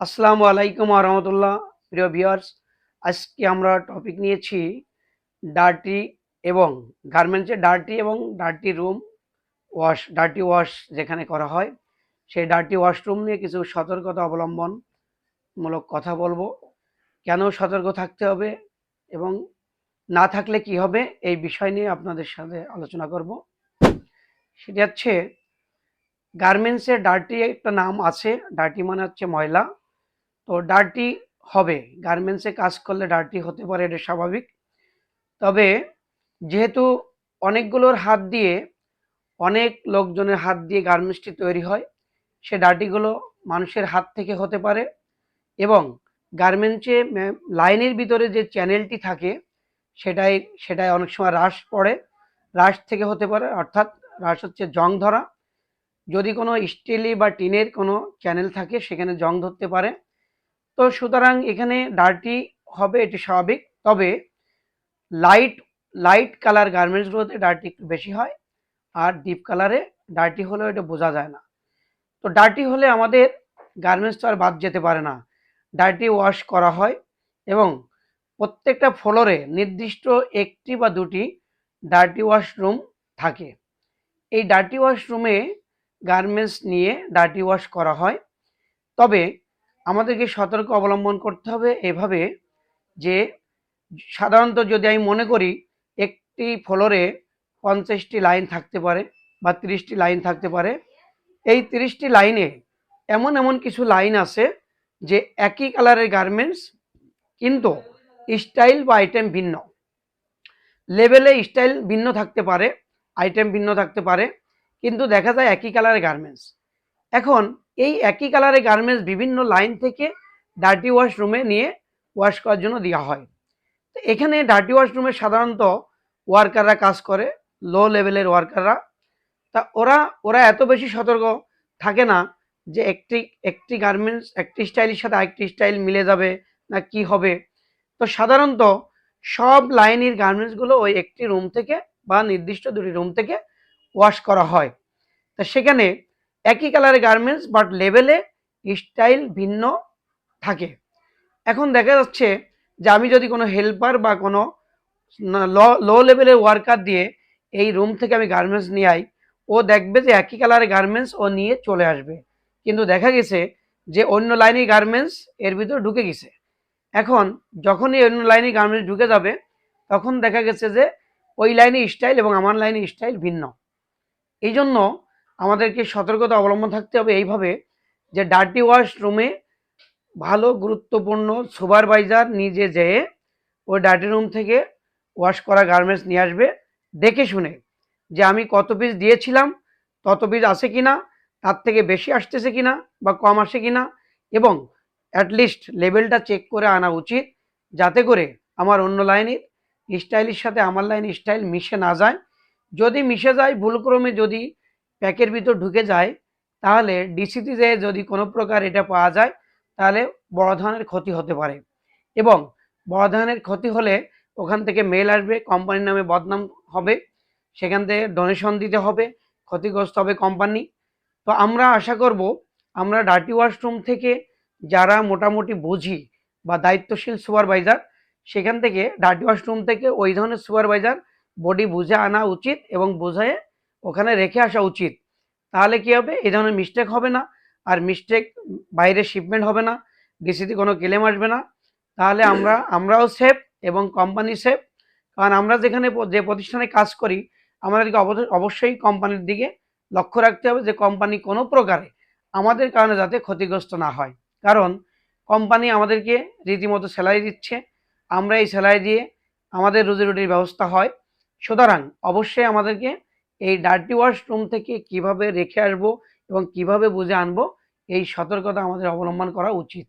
আসসালামু আলাইকুম রহমতুল্লাহ। প্রিয় ভিউয়ার্স, আজকে আমরা টপিক নিয়েছি ডার্টি এবং গার্মেন্টসে ডার্টি এবং dirty room wash, dirty wash যেখানে করা হয় সেই ডার্টি ওয়াশরুম নিয়ে কিছু সতর্কতা অবলম্বনমূলক কথা বলবো। কেন সতর্ক থাকতে হবে এবং না থাকলে কি হবে এই বিষয় নিয়ে আপনাদের সাথে আলোচনা করব। সেটা হচ্ছে গার্মেন্টসের ডার্টি একটা নাম আছে, ডার্টি মানে হচ্ছে ময়লা। তো ডার্টি হবে, গার্মেন্টসে কাজ করলে ডার্টি হতে পারে, এটা স্বাভাবিক। তবে যেহেতু অনেকগুলোর হাত দিয়ে, অনেক লোকজনের হাত দিয়ে গার্মেন্টসটি তৈরি হয়, সে ডার্টিগুলো মানুষের হাত থেকে হতে পারে এবং গার্মেন্টসে লাইনের ভিতরে যে চ্যানেলটি থাকে সেটাই সেটাই অনেক সময় হ্রাস পড়ে, হ্রাস থেকে হতে পারে, অর্থাৎ হ্রাস হচ্ছে জং ধরা। যদি কোনো স্টিলি বা টিনের কোনো চ্যানেল থাকে সেখানে জং ধরতে পারে। তো সুতরাং এখানে ডার্টি হবে, এটি স্বাভাবিক। তবে লাইট লাইট কালার গার্মেন্টসগুলোতে ডার্টি একটু বেশি হয়, আর ডিপ কালারে ডার্টি হলেও এটা বোঝা যায় না। তো ডার্টি হলে আমাদের গার্মেন্টস তো আর বাদ যেতে পারে না, ডার্টি ওয়াশ করা হয় এবং প্রত্যেকটা ফ্লোরে নির্দিষ্ট একটি বা দুটি ডার্টি ওয়াশরুম থাকে। এই ডার্টি ওয়াশরুমে গার্মেন্টস নিয়ে ডার্টি ওয়াশ করা হয়। তবে আমাদেরকে সতর্ক অবলম্বন করতে হবে এভাবে যে, সাধারণত যদি আমি মনে করি একটি ফ্লোরে 50টি লাইন থাকতে পারে বা 30টি লাইন থাকতে পারে। এই 30টি লাইনে এমন এমন কিছু লাইন আছে যে একই কালারের গার্মেন্টস, কিন্তু স্টাইল বা আইটেম ভিন্ন, লেভেলে স্টাইল ভিন্ন থাকতে পারে, আইটেম ভিন্ন থাকতে পারে, কিন্তু দেখা যায় একই কালারের গার্মেন্টস। এখন এই একই কালারের গার্মেন্টস বিভিন্ন লাইন থেকে ডার্টি ওয়াশ রুমে নিয়ে ওয়াশ করার জন্য দেওয়া হয়। তো এখানে ডার্টি ওয়াশরুমে সাধারণত ওয়ার্কাররা কাজ করে, লো লেভেলের ওয়ার্কাররা। তা ওরা ওরা এত বেশি সতর্ক থাকে না যে একটি একটি গার্মেন্টস একটি স্টাইলের সাথে আরেকটি স্টাইল মিলে যাবে না কি হবে। তো সাধারণত সব লাইনের গার্মেন্টসগুলো ওই একটি রুম থেকে বা নির্দিষ্ট দুটি রুম থেকে ওয়াশ করা হয়। তা সেখানে একই কালারের গার্মেন্টস বাট লেভেলে স্টাইল ভিন্ন থাকে। এখন দেখা যাচ্ছে যে আমি যদি কোনো হেল্পার বা কোনো লো লেভেলের ওয়ার্কার দিয়ে এই রুম থেকে আমি গার্মেন্টস নিয়ে আই, ও দেখবে যে একই কালারের গার্মেন্টস ও নিয়ে চলে আসবে, কিন্তু দেখা গেছে যে অন্য লাইনের গার্মেন্টস এর ভিতরে ঢুকে গেছে। এখন যখনই অন্য লাইনে গার্মেন্টস ঢুকে যাবে তখন দেখা গেছে যে ওই লাইনে স্টাইল এবং আমার লাইনে স্টাইল ভিন্ন। এই জন্য আমাদেরকে সতর্কতা অবলম্বন থাকতে হবে এইভাবে যে ডার্টি ওয়াশ রুমে ভালো গুরুত্বপূর্ণ সুপারভাইজার নিজে যেয়ে ওই ডার্টি রুম থেকে ওয়াশ করা গার্মেন্টস নিয়ে আসবে, দেখে শুনে যে আমি কত পিস দিয়েছিলাম তত পিস আছে কিনা, তার থেকে বেশি আসতেছে কিনা বা কম আসে কিনা, এবং অ্যাটলিস্ট লেভেলটা চেক করে আনা উচিত, যাতে করে আমার অন্য লাইনের স্টাইলের সাথে আমার লাইনের স্টাইল মিশে না যায়। যদি মিশে যায়, ভুলক্রমে যদি প্যাকের ভিতর ঢুকে যায়, তাহলে ডিসিতে যেয়ে যদি কোনো প্রকার এটা পাওয়া যায় তাহলে বড় ধরনের ক্ষতি হতে পারে। এবং বড় ধরনের ক্ষতি হলে ওখান থেকে মেল আসবে, কোম্পানির নামে বদনাম হবে, সেখান থেকে ডোনেশন দিতে হবে, ক্ষতিগ্রস্ত হবে কোম্পানি। তো আমরা আশা করব আমরা ডার্টি ওয়াশরুম থেকে যারা মোটামুটি বুঝি বা দায়িত্বশীল সুপারভাইজার, সেখান থেকে ডার্টি ওয়াশরুম থেকে ওই ধরনের সুপারভাইজার বডি বুঝে আনা উচিত এবং বোঝায় ওখানে রেখে আসা উচিত। তাহলে কি হবে, এই ধরনের মিস্টেক হবে না, আর মিস্টেক বাইরে শিপমেন্ট হবে না, ডিসিতে কোনো ক্লেম আসবে না। তাহলে আমরাও সেফ এবং কোম্পানি সেফ। কারণ আমরা যেখানে যে প্রতিষ্ঠানে কাজ করি আমাদেরকে অবশ্যই কোম্পানির দিকে লক্ষ্য রাখতে হবে যে কোম্পানি কোনো প্রকারে আমাদের কারণে যাতে ক্ষতিগ্রস্ত না হয়। কারণ কোম্পানি আমাদেরকে রীতিমতো স্যালারি দিচ্ছে, আমরা এই স্যালারি দিয়ে আমাদের রুজি রুটির ব্যবস্থা হয়। সুতরাং অবশ্যই আমাদেরকে এই ডার্টি ওয়াশ রুম থেকে কিভাবে রেখে আসবো এবং কিভাবে বুঝে আনবো এই সতর্কতা আমাদের অবলম্বন করা উচিত।